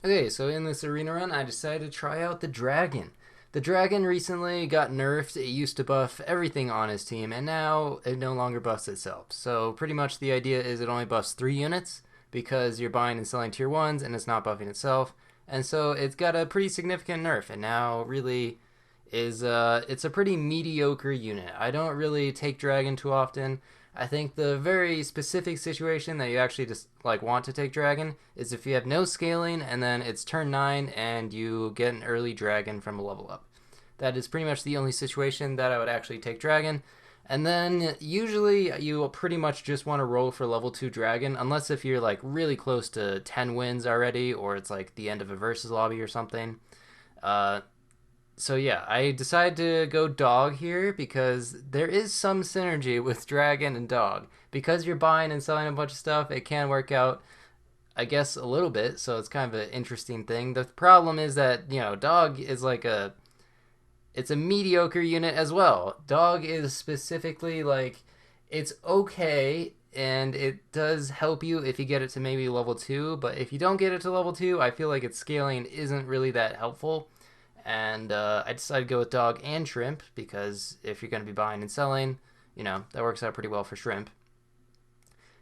Okay, so in this arena run, I decided to try out the Dragon. The Dragon recently got nerfed. It used to buff everything on his team, and now it no longer buffs itself. So pretty much the idea is it only buffs 3 units because you're buying and selling tier 1s and it's not buffing itself. And so it's got a pretty significant nerf, and now really is it's a pretty mediocre unit. I don't really take Dragon too often. I think the very specific situation that you actually just like want to take Dragon is if you have no scaling and then it's turn 9 and you get an early Dragon from a level up. That is pretty much the only situation that I would actually take Dragon. And then usually you pretty much just want to roll for level 2 Dragon, unless if you're like really close to 10 wins already, or it's like the end of a versus lobby or something. Uh, so yeah, I decided to go dog here because there is some synergy with dragon and dog. Because you're buying and selling a bunch of stuff, it can work out, I guess, a little bit. So it's kind of an interesting thing. The problem is that dog is like it's a mediocre unit as well. Dog is specifically like it's okay and it does help you if you get it to maybe level 2, but if you don't get it to level 2, I feel like its scaling isn't really that helpful. And I decided to go with dog and shrimp because if you're going to be buying and selling, that works out pretty well for shrimp.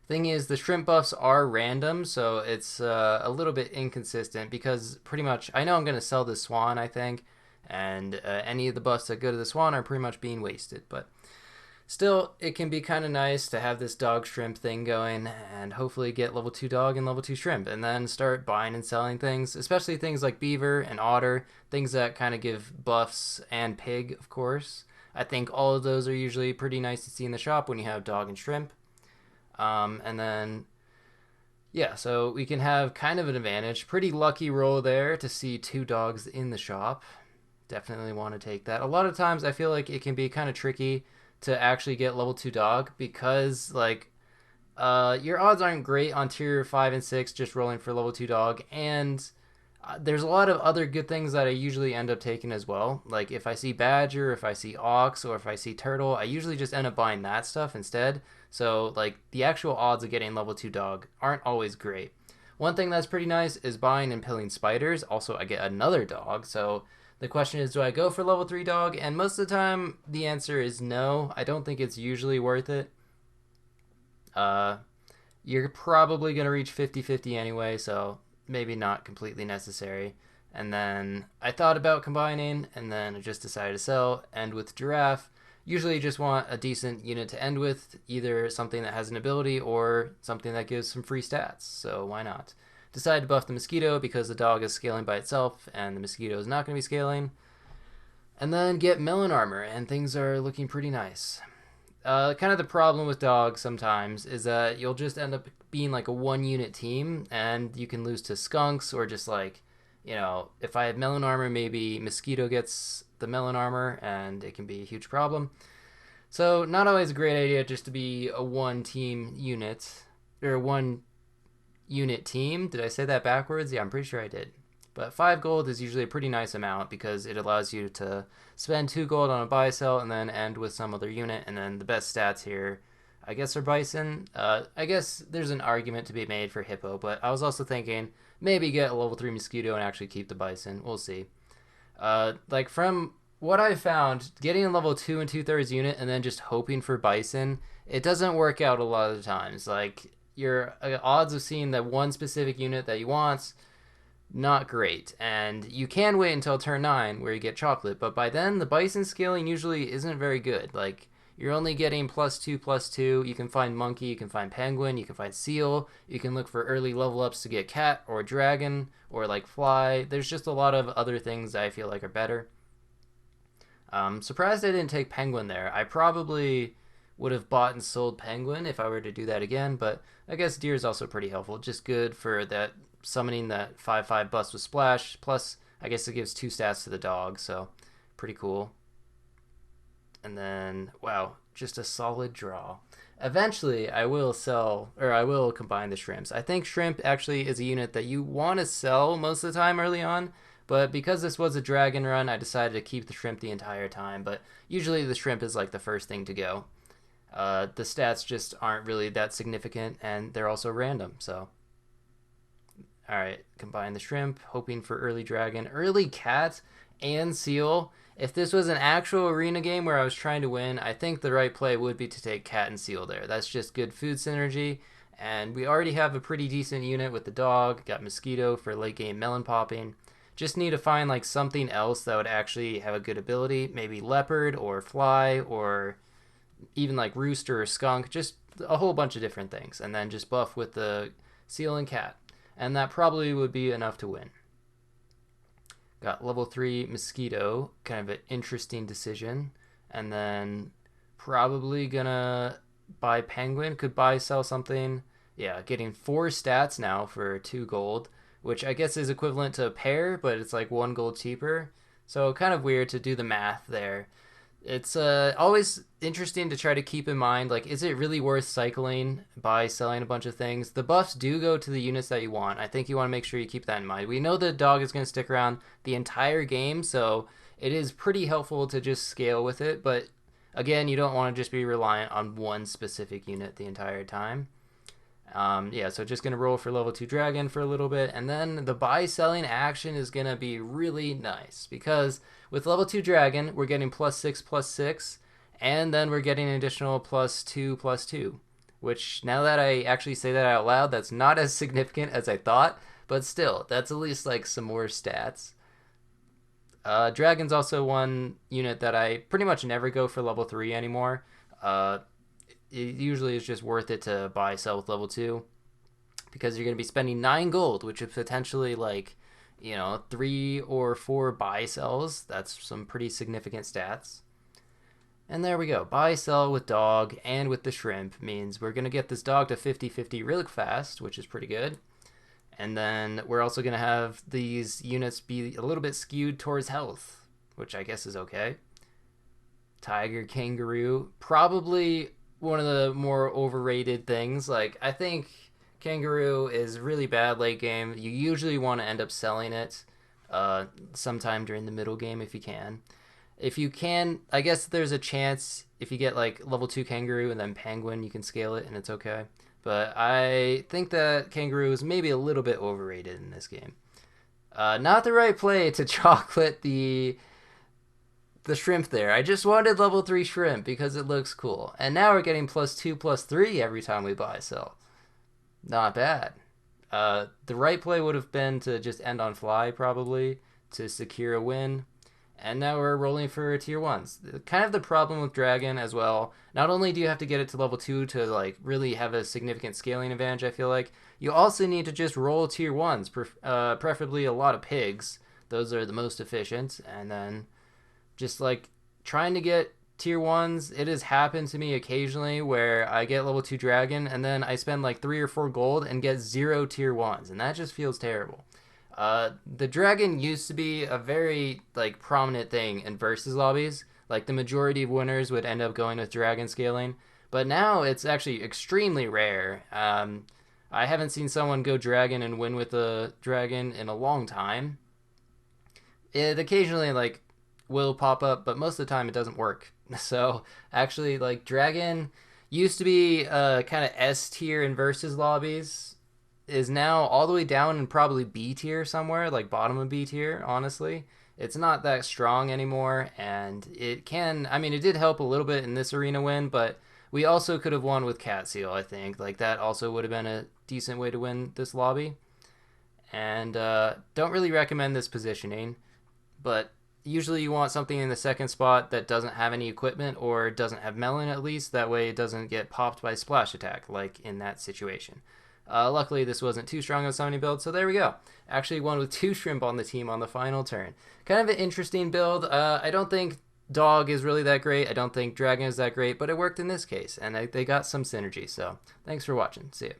Thing is, the shrimp buffs are random, so it's a little bit inconsistent because pretty much I know I'm going to sell the swan, I think, and any of the buffs that go to the swan are pretty much being wasted. But still, it can be kind of nice to have this dog shrimp thing going and hopefully get level 2 dog and level 2 shrimp and then start buying and selling things, especially things like beaver and otter, things that kind of give buffs, and pig, of course. I think all of those are usually pretty nice to see in the shop when you have dog and shrimp. And then, yeah, so we can have kind of an advantage. Pretty lucky roll there to see 2 dogs in the shop. Definitely want to take that. A lot of times I feel like it can be kind of tricky to actually get level 2 dog because like your odds aren't great on tier 5 and 6 just rolling for level 2 dog, and there's a lot of other good things that I usually end up taking as well. Like if I see badger, if I see ox, or if I see turtle, I usually just end up buying that stuff instead. So like the actual odds of getting level 2 dog aren't always great. One thing that's pretty nice is buying and killing spiders. Also, I get another dog, so the question is, do I go for level 3 dog? And most of the time, the answer is no. I don't think it's usually worth it. Uh, you're probably going to reach 50-50 anyway, so maybe not completely necessary. And then I thought about combining, and then I just decided to sell. And with giraffe, usually you just want a decent unit to end with, either something that has an ability or something that gives some free stats. So why not? Decided to buff the mosquito because the dog is scaling by itself, and the mosquito is not going to be scaling. And then get melon armor, and things are looking pretty nice. Kind of the problem with dogs sometimes is that you'll just end up being like a 1 unit team and you can lose to skunks or just like, if I have melon armor, maybe mosquito gets the melon armor and it can be a huge problem. So, not always a great idea just to be a 1 team unit or a 1 unit team. Did I say that backwards? Yeah, I'm pretty sure I did. But 5 gold is usually a pretty nice amount because it allows you to spend 2 gold on a buy sell and then end with some other unit. And then the best stats here, I guess, are bison. I guess there's an argument to be made for hippo, but I was also thinking maybe get a level 3 mosquito and actually keep the bison. We'll see. Like from what I found, getting a level 2 and 2/3 unit and then just hoping for bison, it doesn't work out a lot of the times. Like your odds of seeing that one specific unit that you want, not great. And you can wait until turn 9 where you get chocolate, but by then the bison scaling usually isn't very good. Like you're only getting +2 +2. You can find monkey, you can find penguin, you can find seal, you can look for early level ups to get cat or dragon or like fly. There's just a lot of other things that I feel like are better. Surprised I didn't take penguin there. I probably would have bought and sold penguin if I were to do that again, but I guess deer is also pretty helpful. Just good for that summoning that 5/5 bust with splash. Plus, I guess it gives 2 stats to the dog, so pretty cool. And then, wow, just a solid draw. Eventually, I will sell, or I will combine the shrimps. I think shrimp actually is a unit that you want to sell most of the time early on, but because this was a dragon run, I decided to keep the shrimp the entire time. But usually the shrimp is like the first thing to go. The stats just aren't really that significant, and they're also random, so All right, combine the shrimp, hoping for early dragon, early cat, and seal. If this was an actual arena game where I was trying to win, I think the right play would be to take cat and seal there. That's just good food synergy, and we already have a pretty decent unit with the dog. Got mosquito for late game melon popping. Just need to find like something else that would actually have a good ability. Maybe leopard or fly or even like rooster or skunk. Just a whole bunch of different things, and then just buff with the seal and cat. And that probably would be enough to win. Got level 3 mosquito, kind of an interesting decision. And then probably gonna buy penguin, could buy sell something. Yeah, getting 4 stats now for 2 gold, which I guess is equivalent to a pair, but it's like 1 gold cheaper. So kind of weird to do the math there. It's always interesting to try to keep in mind, like, is it really worth cycling by selling a bunch of things? The buffs do go to the units that you want. I think you want to make sure you keep that in mind. We know the dog is going to stick around the entire game, so it is pretty helpful to just scale with it. But again, you don't want to just be reliant on one specific unit the entire time. Yeah, so just going to roll for level 2 dragon for a little bit, and then the buy selling action is going to be really nice because with level 2 dragon we're getting +6/+6, and then we're getting an additional +2/+2, which now that I actually say that out loud, that's not as significant as I thought, but still, that's at least like some more stats. Dragon's also one unit that I pretty much never go for level 3 anymore. It usually is just worth it to buy sell with level 2 because you're going to be spending 9 gold, which is potentially like, 3 or 4 buy sells. That's some pretty significant stats. And there we go. Buy sell with dog and with the shrimp means we're going to get this dog to 50/50 really fast, which is pretty good. And then we're also going to have these units be a little bit skewed towards health, which I guess is okay. Tiger, kangaroo, probably one of the more overrated things. Like, I think kangaroo is really bad late game. You usually want to end up selling it sometime during the middle game if you can. If you can, I guess there's a chance if you get like level 2 kangaroo and then penguin, you can scale it and it's okay. But I think that kangaroo is maybe a little bit overrated in this game. Not the right play to chocolate the shrimp there. I just wanted level 3 shrimp because it looks cool. And now we're getting +2/+3 every time we buy sell. Not bad. The right play would have been to just end on fly probably to secure a win. And now we're rolling for tier 1s. Kind of the problem with dragon as well. Not only do you have to get it to level 2 to like really have a significant scaling advantage, I feel like, you also need to just roll tier 1s, preferably a lot of pigs. Those are the most efficient. And then just like trying to get tier 1s, it has happened to me occasionally where I get level 2 dragon and then I spend like 3 or 4 gold and get 0 tier 1s, and that just feels terrible. The dragon used to be a very like prominent thing in versus lobbies. Like the majority of winners would end up going with dragon scaling, but now it's actually extremely rare. I haven't seen someone go dragon and win with a dragon in a long time. It occasionally like will pop up, but most of the time it doesn't work. So actually, like, dragon used to be kind of S tier in versus lobbies, is now all the way down in probably B tier somewhere, like bottom of B tier, honestly. It's not that strong anymore, and it can, I mean, it did help a little bit in this arena win, but we also could have won with cat seal, I think. Like, that also would have been a decent way to win this lobby. And don't really recommend this positioning, but usually you want something in the second spot that doesn't have any equipment or doesn't have melon at least. That way it doesn't get popped by splash attack like in that situation. Luckily this wasn't too strong of a summoning build, so there we go. Actually won with 2 shrimp on the team on the final turn. Kind of an interesting build. I don't think dog is really that great. I don't think dragon is that great, but it worked in this case, and they got some synergy. So thanks for watching. See ya.